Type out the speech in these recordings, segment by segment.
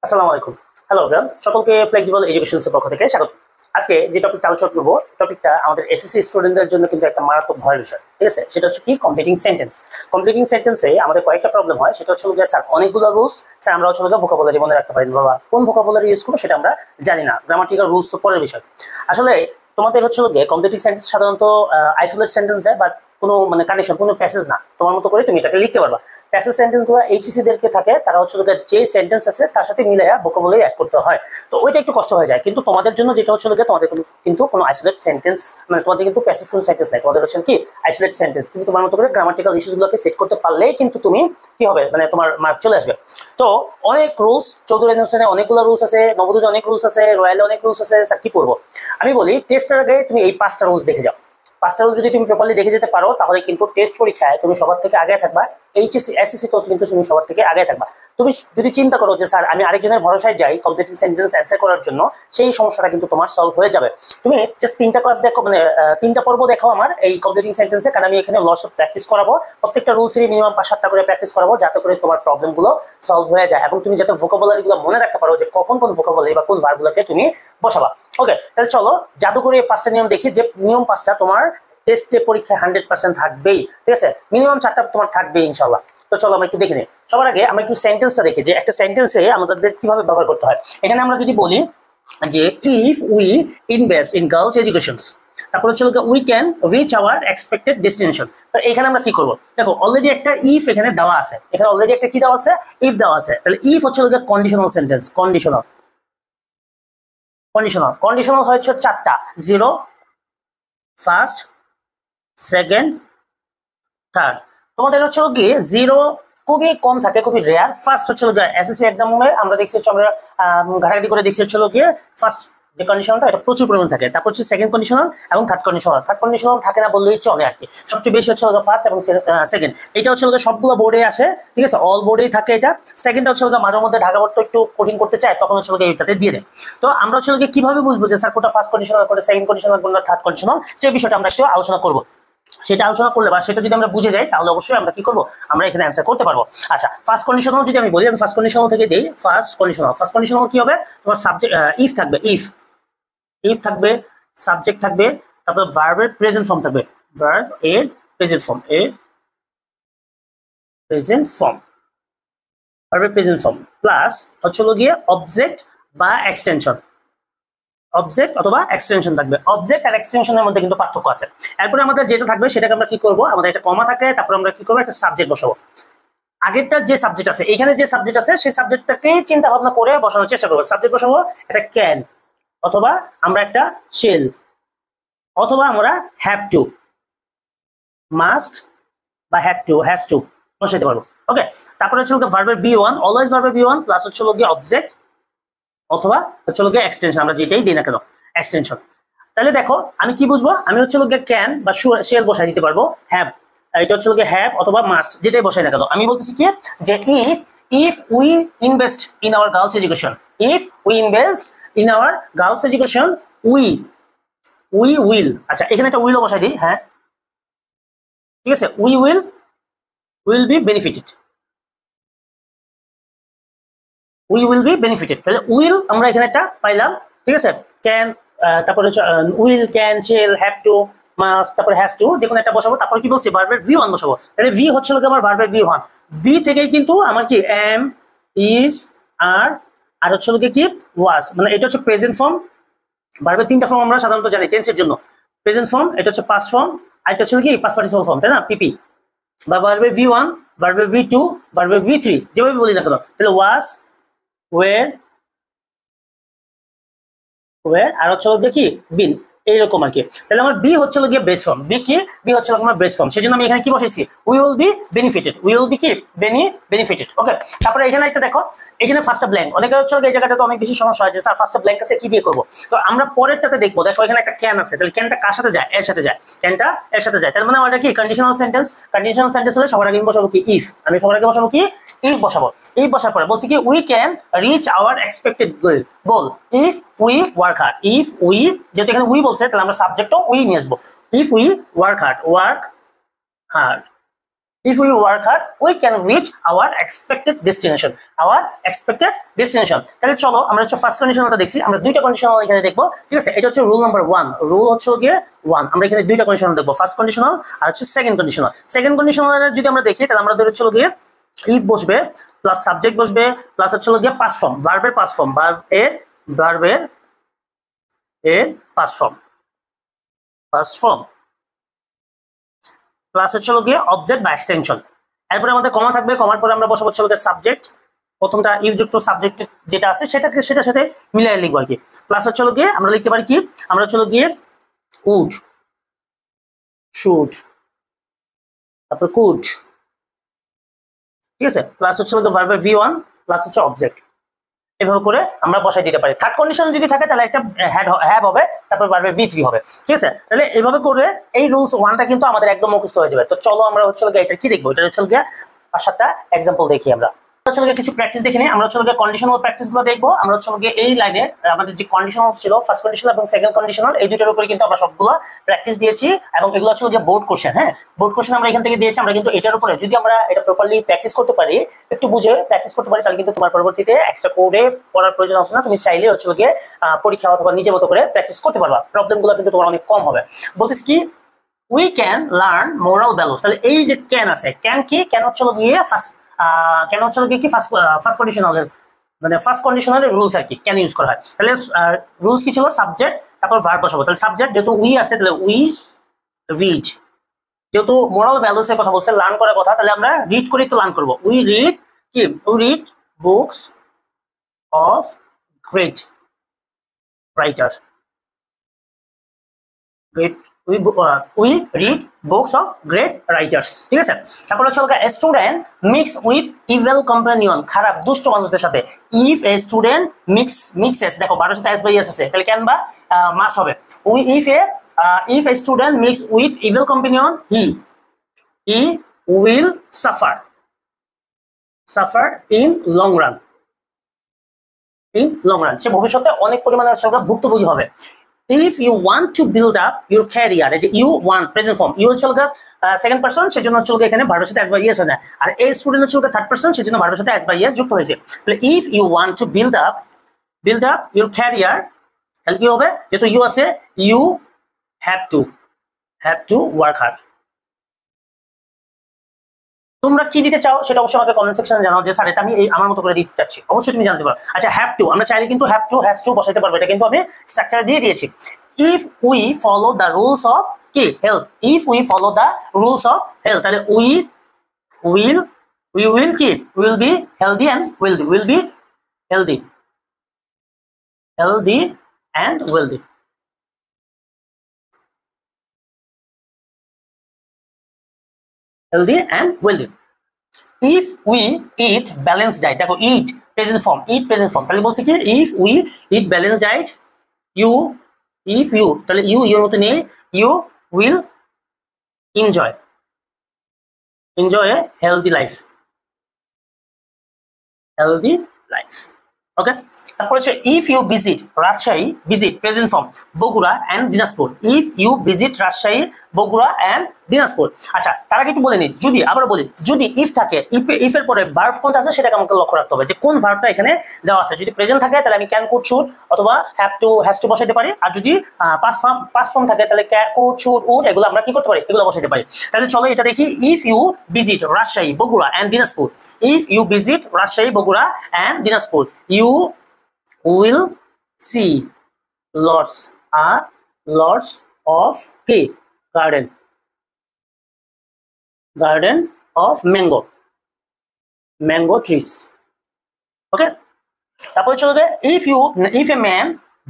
আসসালামু আলাইকুম। Hello everyone, সকলকে ফ্লেক্সিবল এডুকেশনস এর পক্ষ থেকে স্বাগত। আজকে যে টপিকটা আলোচনা করব, টপিকটা আমাদের এসএসসি স্টুডেন্টদের জন্য কিন্তু একটা মারাত্মক ভয়ের বিষয়। ঠিক আছে, সেটা হচ্ছে কি কমপ্লিটিং সেন্টেন্স। কমপ্লিটিং সেন্টেন্সে আমাদের কয়েকটা প্রবলেম হয়। সেটা হচ্ছে যে স্যার অনেকগুলো রুলস, স্যার আমরা হচ্ছে ভোকাবুলারি মনে রাখতে পারি না, বাবা কোন ভোকাবুলারি ইউজ করবো সেটা আমরা জানি না। গ্রামাটিক্যাল রুলস তো পরের বিষয়। আসলে তোমাদের হচ্ছে কমপ্লিটিং সেন্টেন্স সাধারণত আইসোলেট সেন্টেন্স দেয়, বাট কোনো মানে কানেকশন, কোনো প্যাসেজ না। তোমার মতো করে তুমি এটাকে লিখতে পারবা। প্যাসেজ সেন্টেন্স গুলো এইচএসসি দেরকে থাকে, তারা হচ্ছে যে সেন্টেন্স আছে তার সাথে মিলাইয়া ভোকাবুলারি অ্যাড করতে হয়। তো ওইটা একটু কষ্ট হয়ে যায়। কিন্তু তোমাদের জন্য যেটা হচ্ছে তোমাদের কিন্তু কোনো আইসোলেট সেন্টেন্স, মানে তোমাদের কিন্তু প্যাসেজ কোনো সেন্টেন্স নাই, তোমাদের হচ্ছে কি আইসোলেট সেন্টেন্স। তুমি তোমার মতো করে গ্রামাটিক্যাল ইস্যুস গুলোকে সেট করতে পারলেই কিন্তু তুমি কি হবে, মানে তোমার মার্ক চলে আসবে। তো অনেক রুলস, চৌধুরী হোসেনে অনেকগুলো রুলস আছে, নবদুতে অনেক রুলস আছে, রয়্যালে অনেক রুলস আছে। স্যার কি করবো? আমি বলি টেস্টের আগে তুমি এই 5টা রুলস দেখে যাও। 5টা রুলস যদি তুমি প্রপারলি দেখে যেতে পারো, তাহলে কিন্তু টেস্ট পরীক্ষায় তুমি সবার থেকে আগে থাকবা। এইচএসসি এসএসসি তো কিন্তু তুমি সবার থেকে আগে থাকবা। তুমি যদি চিন্তা করো যে স্যার আমি আরেকজনের ভরসায় যাই কমপ্লিটিং সেন্টেন্স অ্যান্সার করার জন্য, সেই সমস্যাটা কিন্তু তোমার সলভ হয়ে যাবে। তুমি জাস্ট 3টা ক্লাস দেখো, মানে 3টা পর্ব দেখো আমার এই কমপ্লিটিং সেন্টেন্সে, কারণ আমি এখানে লস অফ প্র্যাকটিস করাবো। প্রত্যেকটা রুলসেরই মিনিমাম 5-7টা করে প্র্যাকটিস করাবো, যাতে করে তোমার প্রবলেমগুলো সলভ হয়ে যায় এবং তুমি যাতে ভোকাবুলারিগুলো মনে রাখতে পারো যে কখন কোন ভোকাবুলারি বা কোন ভার্বগুলোকে তুমি বসাবা। ওকে, তাহলে চলো জাদু করে 5টা নিয়ম দেখি, যে নিয়ম 5টা তোমার টেস্টে পরীক্ষায় 100% থাকবেই। ঠিক আছে, মিনিমাম 4টা তোমার থাকবেই ইনশাল্লাহ। তো চলো আমরা একটু দেখে নিই। সবার আগে আমরা একটু সেন্টেন্সটা দেখি, যে একটা সেন্টেন্সে আমাদের কিভাবে ব্যবহার করতে হয়। এখানে আমরা যদি বলি যে if we invest in girls educations, তারপর হচ্ছে we can reach our expected destination. তো এখানে আমরা কি করব? দেখো অলরেডি একটা ইফ এখানে দেওয়া আছে, এখানে অলরেডি একটা কি দেওয়া আছে, ইফ দেওয়া আছে। তাহলে ইফ হচ্ছে conditional sentence. Conditional conditional conditional হচ্ছে 4টা, জিরো, ফার্স্ট, সেকেন্ড, থার্ড। তোমাদের হচ্ছে কি জিরো খুবই কম থাকে, খুবই রেয়ার। ফার্স্ট হচ্ছে এসএসসি এক্সামে আমরা দেখছি, আমরা ঘাটাঘাটি করে দেখছি হচ্ছে গিয়ে ফার্স্ট যে কন্ডিশনালটা এটা প্রচুর পরিমাণ থাকে। তারপর হচ্ছে সেকেন্ড কন্ডিশনাল এবং থার্ড কন্ডিশনাল। থার্ড কন্ডিশনাল থাকে না বললেই চলে আর কি। সবচেয়ে বেশি হচ্ছে ফার্স্ট এবং সেকেন্ড। এটা হচ্ছে সবগুলো বোর্ডে আসে, ঠিক আছে, অল বোর্ডেই থাকে এটা। সেকেন্ডটা হচ্ছে মাঝে মধ্যে ঢাকা বোর্ড তো একটু কঠিন করতে চায়, তখন হচ্ছে এইটাতে দিয়ে দেয়। তো আমরা হচ্ছে কিভাবে বুঝবো যে স্যার কোনটা ফার্স্ট কন্ডিশনাল, কোনটা সেকেন্ড কন্ডিশনাল, কোনটা থার্ড কন্ডিশনাল, সেই বিষয়টা আমরা একটু আলোচনা করবো। সেটা আলোচনা করলে বা সেটা যদি আমরা বুঝে যাই, তাহলে অবশ্যই আমরা কি করবো, আমরা এখানে অ্যান্সার করতে পারবো। আচ্ছা, ফার্স্ট কন্ডিশনাল যদি আমি বলি, আমি ফার্স্ট কন্ডিশনাল থেকে দিই। ফার্স্ট কন্ডিশনাল কি হবে? তোমার সাবজেক্ট ইফ থাকবে, ইফ থাকবে, সাবজেক্ট থাকবে, তারপর ভার্বের প্রেজেন্ট ফর্ম থাকবে, ভার্ব এর প্রেজেন্ট ফর্ম, ভার্বের প্রেজেন্ট ফর্ম প্লাস হচ্ছে গিয়ে অবজেক্ট বা এক্সটেনশন। অবজেক্ট অথবা এক্সটেনশন থাকবে। অবজেক্ট আর এক্সটেনশনের মধ্যে কিন্তু পার্থক্য আছে। এরপরে আমাদের যেটা থাকবে সেটাকে আমরা কি করব, আমাদের একটা কমা থাকে, তারপর আমরা কি করবো, একটা সাবজেক্ট বসাবো। আগেরটা যে সাবজেক্ট আছে, এখানে যে সাবজেক্ট আছে সেই সাবজেক্টটাকে চিন্তা ভাবনা করে বসানোর চেষ্টা করবো। সাবজেক্ট বসাবো একটা ক্যান, অথবা আমরা একটা শেল, অথবা আমরা হ্যাভ টু, মাস্ট বা হ্যাজ টু বসাইতে পারবো। ওকে, তারপরে হচ্ছে ভার্বের বি1, অলওয়েজ ভার্বের বি1 প্লাস হচ্ছে অবজেক্ট অথবা হচ্ছে এক্সটেনশন, আমরা যেটাই দিই না কেন এক্সটেনশন। তাহলে দেখো আমি কি বুঝবো, আমি হচ্ছে ক্যান বা শেল বসাই দিতে পারবো। হ্যাভ, এটা হচ্ছে হ্যাভ অথবা মাস্ট, যেটাই বসাই না কেন। আমি বলতেছি কি যে if we invest in our girls education, if we invest in our girls education, we will. আচ্ছা, এখানে একটা উইলও বসাই দিই। হ্যাঁ, ঠিক আছে, we will be benefited, we will be benefited. তাহলে উইল আমরা এখানে একটা পাইলাম, ঠিক আছে। ক্যান, তারপরে will, can, shall, have to, must, তারপরে হ্যাজ টু, যে কোনো একটা বসাবো। তারপরে কি বলছি, ভার্বের ভি1 বসাবো। তাহলে ভি হচ্ছে আমার ভার্বের বি1। বি থেকেই কিন্তু আমার কি এম, ইজ, আর হচ্ছে কি ওয়াজ, মানে এটা হচ্ছে প্রেজেন্ট ফর্ম। ভার্বের 3টা ফর্ম আমরা সাধারণত জানি টেন্সের জন্য। প্রেজেন্ট ফর্ম, এটা হচ্ছে পাস্ট ফর্ম, আর এটা হচ্ছে কি পাস্ট পার্টিসিপল ফর্ম, তাই না, পিপি। বা ভার্বের ভি1, ভার্বের ভি2, ভার্বের ভি3, যেভাবে বলি না কেন। তাহলে ওয়াজ, ওয়ের আর হচ্ছে কি বিন, এইরকম আর কি। তাহলে আমার বি হচ্ছে গিয়ে বেস ফর্ম। বি হচ্ছে আমার বেস ফর্ম। সেজন্য আমি এখানে কি বসেছি, we will be benefited, we will B কি বেনিফিটেড। ওকে, তারপরে এখানে একটা দেখো, এখানে ফার্স্টটা ব্ল্যাঙ্ক। অনেকে হচ্ছে এই জায়গাটাতে অনেক বেশি সমস্যা হয় যে স্যার ফার্স্টটা ব্ল্যাঙ্ক আছে, কি দিয়ে করবো। তো আমরা পরেরটাতে দেখবো। দেখো এখানে একটা ক্যান আছে, তাহলে ক্যানটা কার সাথে যায়, এর সাথে যায়। ক্যানটা এর সাথে যায়, তার মানে আমাদের কি কন্ডিশনাল সেন্টেন্স। কন্ডিশনাল সেন্টেন্স হলে সবার আগে বসাবো কি ইফ। আমি সবার আগে বসাবো কি ইফ বসাবো। ইফ বসার পরে বলছি কি we can reach our expected goal if we work hard. If we, যেহেতু এখানে উই বলছে, তাহলে আমরা সাবজেক্টও উই নিয়ে আসবো। If we work hard, if we work hard we can reach our expected destination, তাহলে চলো আমরা হচ্ছে ফার্স্ট কন্ডিশনালটা দেখছি, আমরা দুইটা কন্ডিশনাল এখানে দেখবো, ঠিক আছে? এটা হচ্ছে রুল নাম্বার 1, রুল হচ্ছে গিয়ে 1, আমরা এখানে দুইটা কন্ডিশনাল দেখবো, ফার্স্ট কন্ডিশনাল আর হচ্ছে সেকেন্ড কন্ডিশনাল। সেকেন্ড কন্ডিশনালের যদি আমরা দেখি তাহলে আমরা হচ্ছে গিয়ে ইফ বসবে প্লাস সাবজেক্ট বসবে প্লাস হচ্ছে গিয়ে পাস্ট ফর্ম, ভার্বের পাস্ট ফর্ম, ভার্বের পাস্ট ফর্ম প্লাস হচ্ছে গিয়ে অবজেক্ট বা এক্সটেনশন। এরপরে আমাদের কমা থাকবে, কমার পরে আমরা বসাবো হচ্ছে সাবজেক্ট, প্রথমটা ইফ যুক্ত সাবজেক্ট যেটা আছে সেটার সাথে মিলিয়ে লিখবো আর কি। প্লাস হচ্ছে গিয়ে আমরা লিখতে পারি কি, আমরা হচ্ছে গিয়ে উড, শুড, তারপর কুড, ঠিক আছে? প্লাস হচ্ছে ভার্বের V1 প্লাস হচ্ছে অবজেক্ট, এভাবে করে আমরা বসাই দিতে পারি। থার্ড কন্ডিশন যদি থাকে তাহলে একটা হ্যাভ হবে, তারপর ভার্বের V3 হবে, ঠিক আছে? তাহলে এইভাবে করে এই রুলস 1টা কিন্তু আমাদের একদম মুখস্থ হয়ে যাবে। তো চলো আমরা হচ্ছে এটা কি দেখবো, এটা হচ্ছে 5-7টা এক্সাম্পল দেখি আমরা। কিছু প্র্যাকটিস দেখে নিই। আমরা হচ্ছে কন্ডিশনাল প্র্যাকটিস গুলো দেখবো। আমরা হচ্ছে এই লাইনে আমাদের যে কন্ডিশনাল ছিল ফার্স্ট কন্ডিশনাল এবং সেকেন্ড কন্ডিশনাল, এই দুটোর উপরে কিন্তু আমরা সবগুলো প্র্যাকটিস দিয়েছি এবং এগুলো হচ্ছে বোর্ড কোশ্চেন। হ্যাঁ, বোর্ড কোশ্চেন আমরা এখান থেকে দিয়েছি। আমরা কিন্তু এটার উপরে যদি আমরা এটা প্রপারলি প্র্যাকটিস করতে পারি, একটু বুঝে প্র্যাকটিস করতে পারি, তাহলে কিন্তু তোমার পরবর্তীতে এক্সট্রা কোডে পড়ার প্রয়োজন হবে না। তুমি চাইলে হচ্ছে পরীক্ষা অথবা নিজের মতো করে প্র্যাকটিস করতে পারবা, প্রবলেম গুলো কিন্তু তোমার অনেক কম হবে। বলতেছি কি, we can learn moral values. তাহলে এই যে ক্যান আছে, ক্যান কি, ক্যান হচ্ছে গিয়ে কেন হচ্ছে কি ফার্স্ট কন্ডিশনালের মানে ফার্স্ট কন্ডিশনালের রুলস আর কি ক্যান ইউজ করা হয়। তাহলে রুলস কি ছিল, সাবজেক্ট তারপর ভার্ব বসাবো। তাহলে সাবজেক্ট যেহেতু উই আছে তাহলে উই রিড, যেহেতু মোরাল ভ্যালুস এর কথা বলছে, লার্ন করার কথা, তাহলে আমরা রিড করি তো লার্ন করবো। উই রিড কি, we read books of great writer, great we read books of great writers, ঠিক আছে? তারপর হচ্ছে a student mix with evil companion, খারাপ দুষ্ট মানুষদের সাথে। if a student mixes, দেখো বারোর সাথে s by s আছে, তাহলে ক্যান বা মাস্ট হবে। if a student mix with evil companion he will suffer in long run, সে ভবিষ্যতে অনেক পরিমাণে ভুক্তভোগী হবে। If you want to build up your career, এই যে you want present form, you হচ্ছে সেকেন্ড পারসন, সেজন্য হচ্ছে এখানে ভার্বের সাথে s by s হয় না, আর এই স্টুডেন্ট হচ্ছে থার্ড পারসন, সেজন্য ভার্বের সাথে s by s যুক্ত হয়েছে। তাহলে if you want to build up your career, তাহলে কি হবে, যেহেতু you আছে you have to work hard। তোমরা কি দিতে চাও সেটা অবশ্যই আমাকে কমেন্ট সেকশনে জানাও, যে স্যার এটা আমি আমার মতো করে দিতে চাচ্ছি, অবশ্যই তুমি জানতে পারো। আচ্ছা, হ্যাভ টু আমরা চাইলে কিন্তু হ্যাভ টু হ্যাজ টু বসাইতে পারবো, এটা কিন্তু আমি স্ট্রাকচার দিয়ে দিয়েছি। If we follow the rules of কি health, if we follow the rules of health, তাহলে উই উইল কি will be healthy and wealthy, will be healthy and wealthy. healthy and wealthy. If we eat balanced diet, দেখো eat present form, তাহলে বলছে কি if we eat balanced diet তাহলে you মতো নেই, you will enjoy a healthy life, ওকে? তারপর হচ্ছে if you visit Rajshahi, present form Bogura and Dinajpur, if you visit Rajshahi, Bogura and Dinajpur. আচ্ছা, তার আগে একটু বলে নিই, যদি আবার বলি, যদি ইফ থাকে, ইফ এর পরে ভার্ব কোনটা আছে সেটাকে আমাকে লক্ষ্য রাখতে হবে, যে কোন ভার্বটা এখানে দেওয়া আছে। যদি প্রেজেন্ট থাকে তাহলে আমি ক্যান, কুড, শুড অথবা হ্যাভ টু, হ্যাজ টু বসাইতে পারি, আর যদি পাস্ট ফর্ম থাকে তাহলে ক্যান, কুড, শুড, উড এগুলো আমরা কি করতে পারি, এগুলো বসাইতে পারি। তাহলে চলো এটা দেখি, if you visit Rajshahi, Bogura and Dinajpur, if you visit Rajshahi, Bogura and Dinajpur, you will see lots of garden of mango trees, okay? তারপরে চলো if a man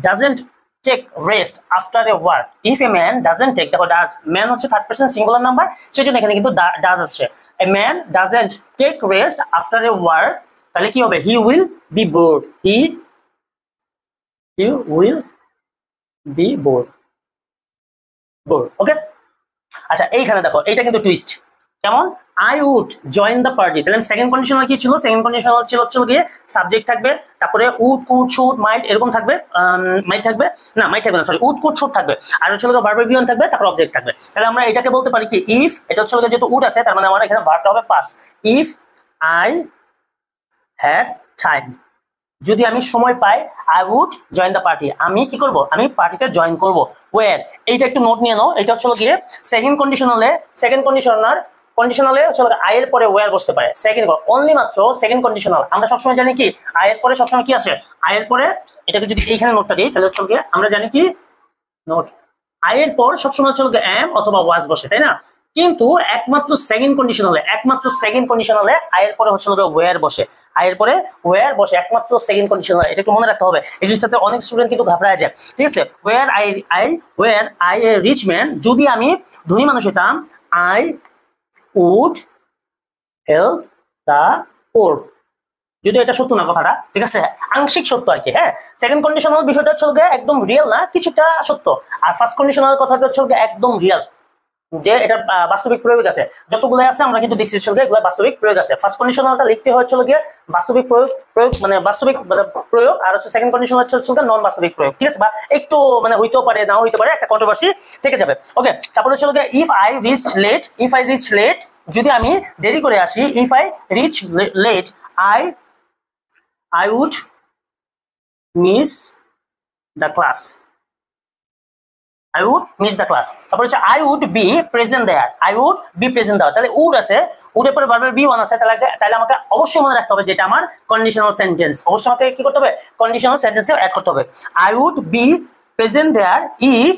doesn't take rest after a work, if a man doesn't take, দেখো does, man হচ্ছে third person singular number, সেজন্য এখানে কিন্তু does আসছে। a man doesn't take rest after a work, তাহলে কি হবে, he will be bored, he will be bored, ওকে? আচ্ছা, এইখানে দেখো এটা কিন্তু টুইস্ট, কেমন, I would join the party, তাহলে সেকেন্ড কন্ডিশনাল কি ছিল? সেকেন্ড কন্ডিশনাল ছিল গিয়ে সাবজেক্ট থাকবে, তারপরে উড কুড শুড মাইট এরকম থাকবে, মাইট থাকবে না, মাইট থাকবে না, সরি, উড কুড শুড থাকবে, আর হচ্ছে ভার্ব ভিওন থাকবে, তারপর অবজেক্ট থাকবে। তাহলে আমরা এটাকে বলতে পারি কি, ইফ, এটা হচ্ছে যেহেতু উড আছে তার মানে আমার এখানে ভার্বটা হবে past. If I had time, যদি আমি সময় পাই, I would join the party, আমি কি করব? আমি পার্টিতে জয়েন করব। ওয়ার, এইটা একটু নোট নিয়ে নাও, এটা হচ্ছে গিয়ে সেকেন্ড কন্ডিশনালে, সেকেন্ড কন্ডিশনালে হচ্ছে আই এর পরে ওয়ার বসতে পারে। সেকেন্ড অনলি মাত্র সেকেন্ড কন্ডিশনাল, আমরা সবসময় জানি কি আই এর পরে সবসময় কি আসে? আই এর পরে, এটাকে যদি এইখানে নোটটা দিই তাহলে হচ্ছে গিয়ে আমরা জানি কি নোট, আই এর পর সবসময় হচ্ছে এম অথবা ওয়াজ বসে, তাই না? কিন্তু একমাত্র সেকেন্ড কন্ডিশনালে আই এর পরে হচ্ছে ওয়্যার বসে, আই এর পরে ওয়্যার বসে একমাত্র সেকেন্ড কন্ডিশনাল। এটা একটু মনে রাখতে হবে, এই জিনিসটাতে অনেক স্টুডেন্ট কিন্তু ঘাবড়ায় যায়, ঠিক আছে? Were I a rich man, যদি আমি ধনী মানুষ হইতাম, I would help the poor. যদি এটা সত্য না কথাটা, ঠিক আছে, আংশিক সত্য আর কি। হ্যাঁ, সেকেন্ড কন্ডিশনাল বিষয়টা হচ্ছে একদম রিয়েল না, কিছুটা সত্য। আর ফার্স্ট কন্ডিশনাল কথাটা হচ্ছে একদম রিয়েল, যে এটা বাস্তবিক প্রয়োগ আছে, যতগুলো আছে আমরা কিন্তু দেখছি এগুলো বাস্তবিক প্রয়োগ আছে। ফার্স্ট কন্ডিশনালটা লিখতে হচ্ছে গিয়ে বাস্তবিক প্রয়োগ মানে বাস্তবিক প্রয়োগ, আর হচ্ছে সেকেন্ড কন্ডিশনাল হচ্ছে নন বাস্তবিক প্রয়োগ, ঠিক আছে? বা একটু মানে হইতেও পারে, নাও হইতে পারে, একটা কন্ট্রোভার্সি থেকে যাবে। ওকে, তারপরে হচ্ছে গিয়ে ইফ আই রিচ লেট, যদি আমি দেরি করে আসি, if I reach late, I would miss the class. তারপর হচ্ছে I would be present there. তাহলে would আছে, would এর পরে ভার্বের V1 আছে, তাহলে আমাকে অবশ্যই মনে রাখতে হবে যেটা আমার কন্ডিশনাল সেন্টেন্স। অবশ্যই আমাকে কি করতে হবে? কন্ডিশনাল সেন্টেন্সে অ্যাড করতে হবে। I would be present there if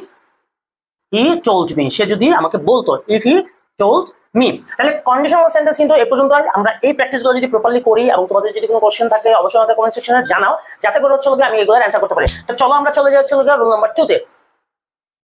he told me, সে যদি আমাকে বলতো, if he told me। তাহলে কন্ডিশনাল সেন্টেন্স কিন্তু এই পর্যন্ত আমরা এই প্র্যাকটিসগুলো যদি প্রপারলি করি, এবং তোমাদের যদি কোনো কোশ্চেন থাকে অবশ্যই আমাদের কমেন্ট সেকশনে জানাও, যাতে করে হচ্ছে আমি এগুলোর অ্যান্সার করতে পারি। তো চলো আমরা চলে যাই রুল নাম্বার 2 তে।